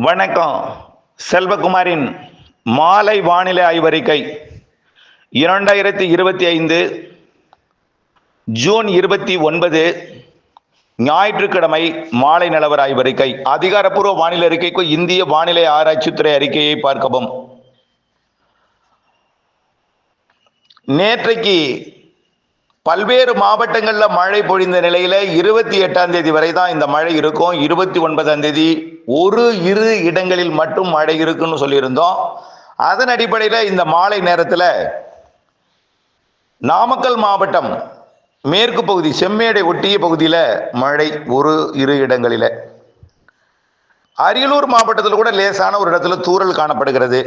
வணக்கம். செல்வகுமாரின் மாலை வானிலை ஆய்வறிக்கை 2025 ஜூன் 29 ஞாயிற்றுக்கிழமை மாலை நிலவர ஆய்வறிக்கை. அதிகாரப்பூர்வ வானிலை அறிக்கைக்கு இந்திய வானிலை ஆராய்ச்சித்துறை அறிக்கையை பார்க்கவும். நேற்றைக்கு பல்வேறு மாவட்டங்களில் மழை பொழிந்த நிலையில 28ஆம் தேதி வரை தான் இந்த மழை இருக்கும். 29ஆம் தேதி இரு இடங்களில் மட்டும் மழை இருக்குன்னு சொல்லியிருந்தோம். அதன் அடிப்படையில் இந்த மாலை நேரத்தில் நாமக்கல் மாவட்டம் மேற்கு பகுதி செம்மேடை ஒட்டிய பகுதியில் மழை இரு இடங்களில், அரியலூர் மாவட்டத்தில் கூட லேசான ஒரு இடத்துல தூறல் காணப்படுகிறது.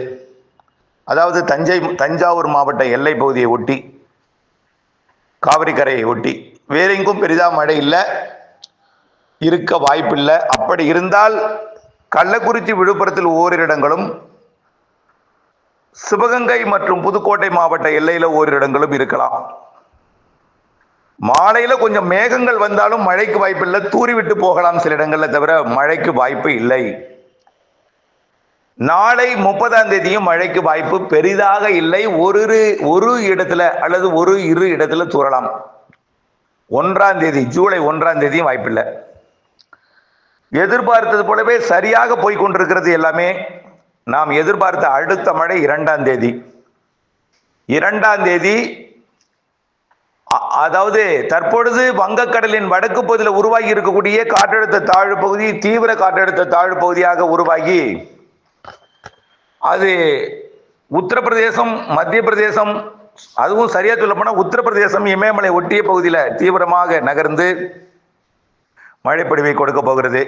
அதாவது தஞ்சாவூர் மாவட்ட எல்லை பகுதியை ஒட்டி, காவிரி கரையை ஒட்டி. வேற எங்கும் பெரிதாக மழை இல்லை, இருக்க வாய்ப்பில்லை. அப்படி இருந்தால் கள்ளக்குறிச்சி விழுப்புரத்தில் ஓரிரு இடங்களும், சிவகங்கை மற்றும் புதுக்கோட்டை மாவட்ட எல்லையில ஓரிரு இடங்களும் இருக்கலாம். மாலையில கொஞ்சம் மேகங்கள் வந்தாலும் மழைக்கு வாய்ப்பு இல்லை, தூறி விட்டு போகலாம் சில இடங்கள்ல, தவிர மழைக்கு வாய்ப்பு இல்லை. நாளை 30ஆம் தேதியும் மழைக்கு வாய்ப்பு பெரிதாக இல்லை. ஒரு இடத்துல அல்லது இரு இடத்துல தூறலாம். 1ஆம் தேதி ஜூலை 1ஆம் தேதியும் வாய்ப்பில்லை. எதிர்பார்த்தது போலவே சரியாக போய்கொண்டிருக்கிறது எல்லாமே. நாம் எதிர்பார்த்த அடுத்த மழை 2ஆம் தேதி. 2ஆம் தேதி அதாவது தற்பொழுது வங்கக்கடலின் வடக்கு பகுதியில் உருவாகி இருக்கக்கூடிய காற்றழுத்த தாழ்வு பகுதி தீவிர காற்றழுத்த தாழ்வு பகுதியாக உருவாகி அது உத்தரப்பிரதேசம், மத்திய பிரதேசம், அதுவும் சரியா சொல்ல போனா உத்தரப்பிரதேசம் இமயமலை ஒட்டிய பகுதியில் தீவிரமாக நகர்ந்து மழைப்பொழிவை கொடுக்க போகிறது.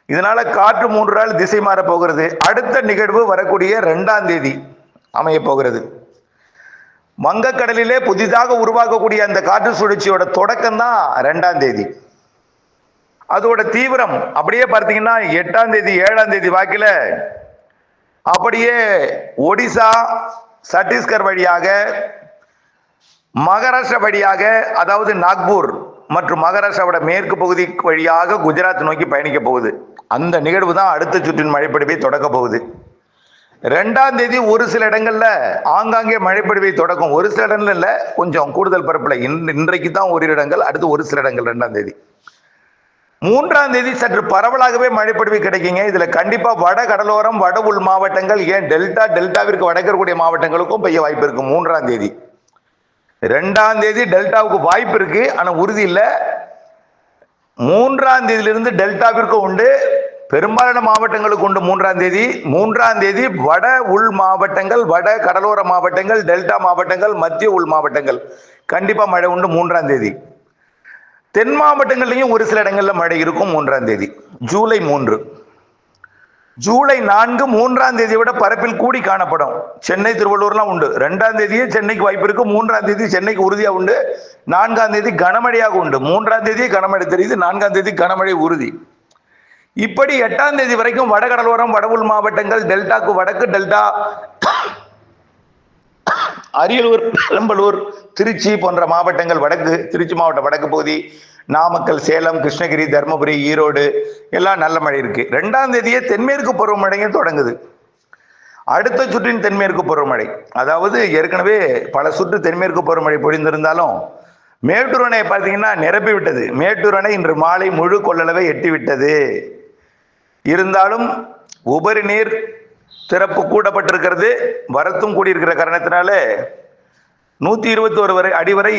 இதனால காற்று 3 நாள் திசை மாற போகிறது. அடுத்த நிகழ்வு வரக்கூடிய 2ஆம் தேதி அமைய போகிறது. வங்கக்கடலிலே புதிதாக உருவாக்கக்கூடிய அந்த காற்று சுழற்சியோட தொடக்கம் தான் 2ஆம் தேதி. அதோட தீவிரம் அப்படியே பார்த்தீங்கன்னா 8ஆம் தேதி 7ஆம் தேதி வாக்கில அப்படியே ஒடிசா, சத்தீஸ்கர் வழியாக மகாராஷ்டிரா வழியாக, அதாவது நாக்பூர் மற்றும் மகாராஷ்டிராவோட மேற்கு பகுதி வழியாக குஜராத் நோக்கி பயணிக்க போகுது. அந்த நிகழ்வு தான் அடுத்த சுற்றின் மழைப்பொழிவை தொடக்க போகுது. 2ஆம் தேதி ஒரு சில இடங்கள்ல ஆங்காங்கே மழைப்பொழிவை தொடக்கும். ஒரு சில இடங்கள்ல இல்ல, கொஞ்சம் கூடுதல் பரப்புல. இன்றைக்கு தான் ஓரிரு இடங்கள், அடுத்து ஒரு சில இடங்கள் 2ஆம் தேதி. 3ஆம் தேதி சற்று பரவலாகவே மழைப்பொழிவு கிடைக்குங்க. இதுல கண்டிப்பா வட கடலோரம், வட உள் மாவட்டங்கள், ஏன் டெல்டாவிற்கு வடக்கக்கூடிய மாவட்டங்களுக்கும் பெய்ய வாய்ப்பு இருக்கு. 3ஆம் தேதி 2ஆம் தேதி டெல்டாவுக்கு வாய்ப்பு இருக்கு, ஆனா உறுதி இல்லை. 3ஆம் தேதியிலிருந்து டெல்டாவிற்கு உண்டு, பெரும்பாலான மாவட்டங்களுக்கு உண்டு. 3ஆம் தேதி வட உள் மாவட்டங்கள், வட கடலோர மாவட்டங்கள், டெல்டா மாவட்டங்கள், மத்திய உள் மாவட்டங்கள் கண்டிப்பா மழை உண்டு. 3ஆம் தேதி தென் மாவட்டங்கள்லையும் ஒரு சில இடங்கள்ல மழை இருக்கும். 3ஆம் தேதி ஜூலை 3. ஜூலை 4 3ஆம் தேதியை விட பரப்பில் கூடி காணப்படும். சென்னை, திருவள்ளூர்லாம் உண்டு. 2ஆம் தேதியே சென்னைக்கு வாய்ப்பு இருக்கு. 3ஆம் தேதி சென்னைக்கு உறுதியா உண்டு. 4ஆம் தேதி கனமழையாக உண்டு. 3ஆம் தேதி கனமழை தெரியுது, 4ஆம் தேதி கனமழை உறுதி. இப்படி 8ஆம் தேதி வரைக்கும் வடகடலோரம், வட உள் மாவட்டங்கள், டெல்டாக்கு வடக்கு, டெல்டா, அரியலூர், பெரம்பலூர், திருச்சி போன்ற மாவட்டங்கள், வடக்கு திருச்சி மாவட்ட வடக்கு பகுதி, நாமக்கல், சேலம், கிருஷ்ணகிரி, தருமபுரி, ஈரோடு எல்லாம் நல்ல மழை இருக்கு. 2ஆம் தேதியே தென்மேற்கு பருவமழையும் தொடங்குது. அடுத்த சுற்றின் தென்மேற்கு பருவமழை, அதாவது ஏற்கனவே பல சுற்று தென்மேற்கு பருவமழை பொழிந்திருந்தாலும் மேட்டூர் அணையை பார்த்தீங்கன்னா நிரப்பி விட்டது. மேட்டூர் அணை இன்று மாலை முழு கொள்ளளவை எட்டி விட்டது. இருந்தாலும் உபரி நீர் திறப்பு கூட்டப்பட்டிருக்கிறது. வரத்தும் கூடியிருக்கிற காரணத்தினால 121 அடி வரை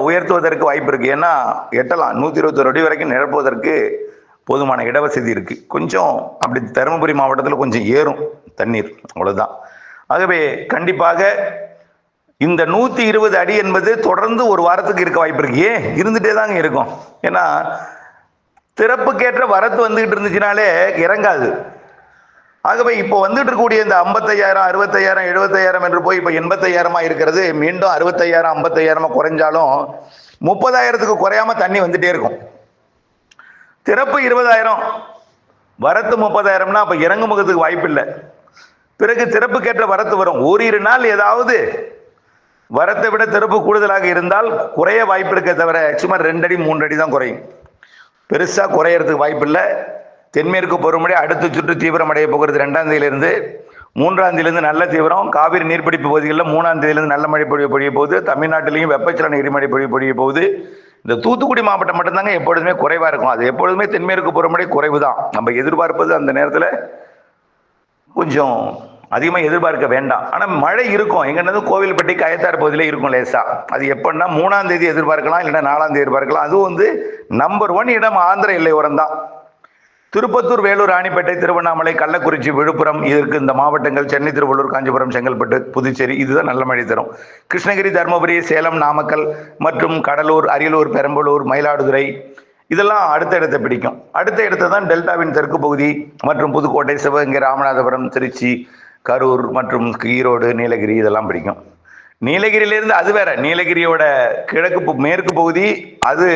உயர்த்துவதற்கு வாய்ப்பு இருக்கு. ஏன்னா எட்டலாம், 121 அடி வரைக்கும் நிரப்புவதற்கு போதுமான இடவசதி இருக்கு. கொஞ்சம் அப்படி தருமபுரி மாவட்டத்தில் கொஞ்சம் ஏறும் தண்ணீர், அவ்வளவுதான். ஆகவே கண்டிப்பாக இந்த 120 அடி என்பது தொடர்ந்து ஒரு வாரத்துக்கு இருக்க வாய்ப்பு இருக்கு. இருந்துட்டே தாங்க இருக்கும். ஏன்னா திறப்புக்கேற்ற வரத்து வந்துகிட்டு இருந்துச்சுனாலே இறங்காது. ஆகவே இப்போ வந்துட்டு இருக்கக்கூடிய இந்த 55,000, 65,000, 75,000 என்று போய் இப்போ 85,000 இருக்கிறது. மீண்டும் 65,000, 55,000 குறைஞ்சாலும் 30,000க்கு குறையாம தண்ணி வந்துட்டே இருக்கும். திறப்பு 20,000, வரத்து 30,000னா அப்ப இறங்குமுகத்துக்கு வாய்ப்பு இல்லை. பிறகு திறப்புக்கேற்ற வரத்து வரும். ஓரிரு நாள் ஏதாவது வரத்தை விட திறப்பு கூடுதலாக இருந்தால் குறைய வாய்ப்பு இருக்க தவிர சுமார் 2 அடி 3 அடி தான் குறையும். பெருசா குறையறதுக்கு வாய்ப்பு இல்லை. தென்மேற்கு பருவமழை அடுத்த சுற்று தீவிரமடைய போகிறது 2ஆம் தேதியிலிருந்து. 3ஆம் தேதியிலிருந்து நல்ல தீவிரம். காவிரி நீர்பிடிப்பு பகுதிகளில் 3ஆம் தேதியிலிருந்து நல்ல மழை பொழிய போகுது. தமிழ்நாட்டிலையும் வெப்பச்சலன இடிமழை பொழிய போகுது. இந்த தூத்துக்குடி மாவட்டம் மட்டும்தாங்க எப்பொழுதுமே குறைவா இருக்கும். அது எப்பொழுதுமே தென்மேற்கு பருவமழை குறைவு தான். நம்ம எதிர்பார்ப்பது அந்த நேரத்தில் கொஞ்சம் அதிகமாக எதிர்பார்க்க வேண்டாம். ஆனால் மழை இருக்கும். எங்கன்னா கோவில்பட்டி கயத்தார் பகுதியில் இருக்கும் லேசா. அது எப்படின்னா 3ஆம் தேதி எதிர்பார்க்கலாம், இல்லைன்னா 4ஆம் தேதி எதிர்பார்க்கலாம். அதுவும் நம்பர் 1 இடம் ஆந்திர எல்லை ஓரம் தான். திருப்பத்தூர், வேலூர், ராணிப்பேட்டை, திருவண்ணாமலை, கள்ளக்குறிச்சி, விழுப்புரம், இதற்கு இந்த மாவட்டங்கள், சென்னை, திருவள்ளூர், காஞ்சிபுரம், செங்கல்பட்டு, புதுச்சேரி, இதுதான் நல்ல மழை தரும். கிருஷ்ணகிரி, தருமபுரி, சேலம், நாமக்கல் மற்றும் கடலூர், அரியலூர், பெரம்பலூர், மயிலாடுதுறை, இதெல்லாம் அடுத்த பிடிக்கும். அடுத்த இடத்தை தான் டெல்டாவின் தெற்கு பகுதி மற்றும் புதுக்கோட்டை, சிவகங்கை, ராமநாதபுரம், திருச்சி, கரூர் மற்றும் ஈரோடு, நீலகிரி, இதெல்லாம் பிடிக்கும். நீலகிரியிலிருந்து அது வேற. நீலகிரியோட மேற்கு பகுதி அது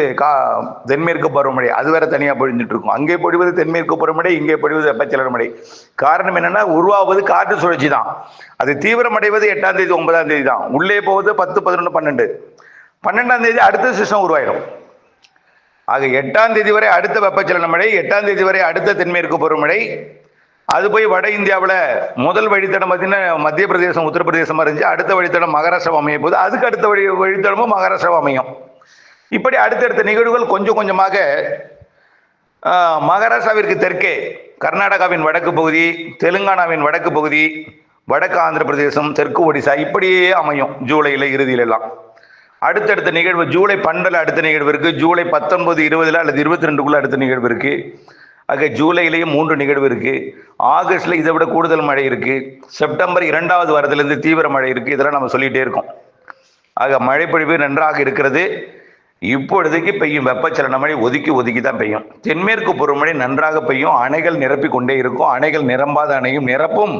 தென்மேற்கு பருவமழை, அது வேற தனியாக பொழிஞ்சிட்டு இருக்கும். அங்கே பொழிவது தென்மேற்கு பருவமழை, இங்கே பொழிவது வெப்பச்சலன மழை. காரணம் என்னன்னா, உருவாவது காற்று சுழற்சி தான். அது தீவிரமடைவது 8ஆம் தேதி 9ஆம் தேதி தான். உள்ளே போவது 10, 11, 12. 12ஆம் தேதி அடுத்த சிஸ்டம் உருவாயிடும். ஆக 8ஆம் தேதி வரை அடுத்த வெப்பச்சலன மழை, 8ஆம் தேதி வரை அடுத்த தென்மேற்கு பருவமழை. அது போய் வட இந்தியாவில் முதல் வழித்தடம் பார்த்தீங்கன்னா மத்திய பிரதேசம், உத்தரப்பிரதேசமா இருந்துச்சு. அடுத்த வழித்தடம் மகாராஷ்டிரா அமைய போது, அதுக்கு அடுத்த வழித்தடமும் மகாராஷ்டிரா அமையும். இப்படி அடுத்தடுத்த நிகழ்வுகள் கொஞ்சம் கொஞ்சமாக மகாராஷ்டிராவிற்கு தெற்கே கர்நாடகாவின் வடக்கு பகுதி, தெலுங்கானாவின் வடக்கு பகுதி, வடக்கு ஆந்திர பிரதேசம், தெற்கு ஒடிசா, இப்படியே அமையும். ஜூலையில் இறுதியிலெல்லாம் அடுத்தடுத்த நிகழ்வு. ஜூலை 12 அடுத்த நிகழ்வு இருக்கு. ஜூலை 19, 20 அல்லது 22 அடுத்த நிகழ்வு இருக்கு. ஆக ஜூலையிலேயே 3 நிகழ்வு இருக்கு. ஆகஸ்ட்ல இதை விட கூடுதல் மழை இருக்கு. செப்டம்பர் 2வது வாரத்திலிருந்து தீவிர மழை இருக்கு. இதெல்லாம் நம்ம சொல்லிட்டே இருக்கோம். ஆக மழை பொழிவு நன்றாக இருக்கிறது. இப்பொழுதைக்கு பெய்யும் வெப்பச்சலன மழை ஒதுக்கி தான் பெய்யும். தென்மேற்கு பருவமழை நன்றாக பெய்யும். அணைகள் நிரப்பி கொண்டே இருக்கும். அணைகள் நிரம்பாத அணையும் நிரப்பும்.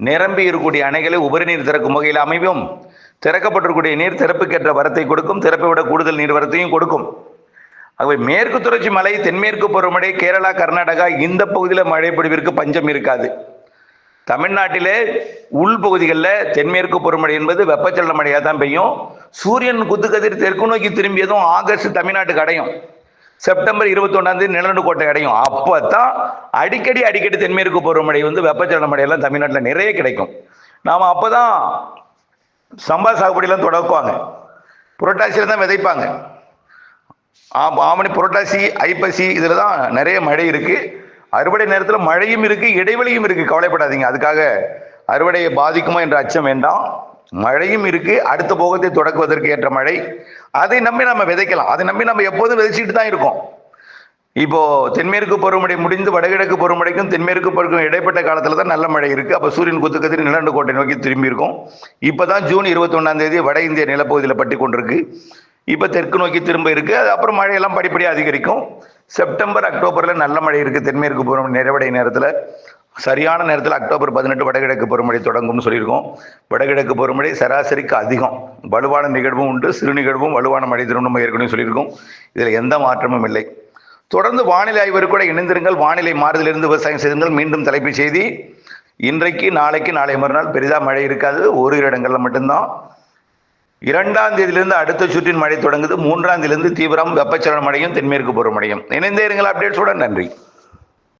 நிரம்பி இருக்கக்கூடிய அணைகளை உபரி நீர் திறக்கும் வகையில் அமைவும். திறக்கப்பட்டிருக்கூடிய நீர் திறப்புக்கேற்ற வரத்தை கொடுக்கும். திறப்பை விட கூடுதல் நீர் வரத்தையும் கொடுக்கும். ஆகவே மேற்கு தொடர்ச்சி மலை, தென்மேற்கு பருவமழை, கேரளா, கர்நாடகா, இந்த பகுதியில் மழை பொழிவிற்கு பஞ்சம் இருக்காது. தமிழ்நாட்டிலே உள்பகுதிகளில் தென்மேற்கு பருவமழை என்பது வெப்பச்சலன மழையாக தான் பெய்யும். சூரியன் குத்துக்கதிர் தெற்கு நோக்கி திரும்பியதும் ஆகஸ்ட் தமிழ்நாட்டுக்கு அடையும். செப்டம்பர் 21ஆம் தேதி நிலநடுக்கோட்டை அடையும். அப்பதான் அடிக்கடி தென்மேற்கு பருவமழை வெப்பச்சலன மழையெல்லாம் தமிழ்நாட்டில் நிறைய கிடைக்கும். நாம அப்பதான் சம்பா சாகுபடியெல்லாம் தொடக்குவாங்க. புரட்டாசியில தான் விதைப்பாங்க. ஆவணி, புரட்டாசி, ஐப்பசி, இதுல தான் நிறைய மழை இருக்கு. அறுவடை நேரத்தில் மழையும் இருக்கு, இடைவெளியும் இருக்கு. கவலைப்படாதீங்க. அதுக்காக அறுவடையை பாதிக்குமா என்ற அச்சம் வேண்டாம். மழையும் இருக்கு. அடுத்த போகத்தை தொடக்குவதற்கு ஏற்ற மழை. அதை நம்பி நம்ம விதைக்கலாம். அதை நம்பி நம்ம எப்போதும் விதைச்சிட்டு தான் இருக்கோம். இப்போ தென்மேற்கு பருவமழை முடிந்து வடகிழக்கு பருவமழைக்கும் தென்மேற்கு பருவம் இடைப்பட்ட காலத்துல தான் நல்ல மழை இருக்கு. அப்ப சூரியன் குத்துக்கதிர் நிலநடுக்கோட்டை நோக்கி திரும்பி இருக்கும். இப்பதான் ஜூன் 21ஆம் தேதி வட இந்திய நிலப்பகுதியில் பட்டி கொண்டிருக்கு. இப்ப தெற்கு நோக்கி திரும்ப இருக்கு. அது அப்புறம் மழையெல்லாம் படிப்படியாக அதிகரிக்கும். செப்டம்பர், அக்டோபர்ல நல்ல மழை இருக்கு. தென்மேற்கு பருவமழை நிறைவடை நேரத்தில், சரியான நேரத்தில் அக்டோபர் 18 வடகிழக்கு பருவமழை தொடங்கும்னு சொல்லியிருக்கோம். வடகிழக்கு பருவமழை சராசரிக்கு அதிகம். வலுவான நிகழ்வும் உண்டு, சிறு நிகழ்வும் வலுவான மழை தரும் நம்ம ஏற்கனவே சொல்லியிருக்கோம். இதில் எந்த மாற்றமும் இல்லை. தொடர்ந்து வானிலை ஆய்வரு கூட இணைந்திருங்கள். வானிலை மாறுதலிருந்து விவசாயம் செய்யுங்கள். மீண்டும் தலைப்புச் செய்தி. இன்றைக்கு, நாளைக்கு, நாளை மறுநாள் பெரிதாக மழை இருக்காது. ஒரு இடங்கள்ல மட்டும்தான். 2ஆம் தேதியிலிருந்து அடுத்த சுற்றின் மழை தொடங்குது. 3ஆம் தேதியிலிருந்து தீவிரம் வெப்பச்சலன மழையும் தென்மேற்கு பருவமழையும். இணைந்தே இருங்கள் அப்டேட்ஸோட. நன்றி.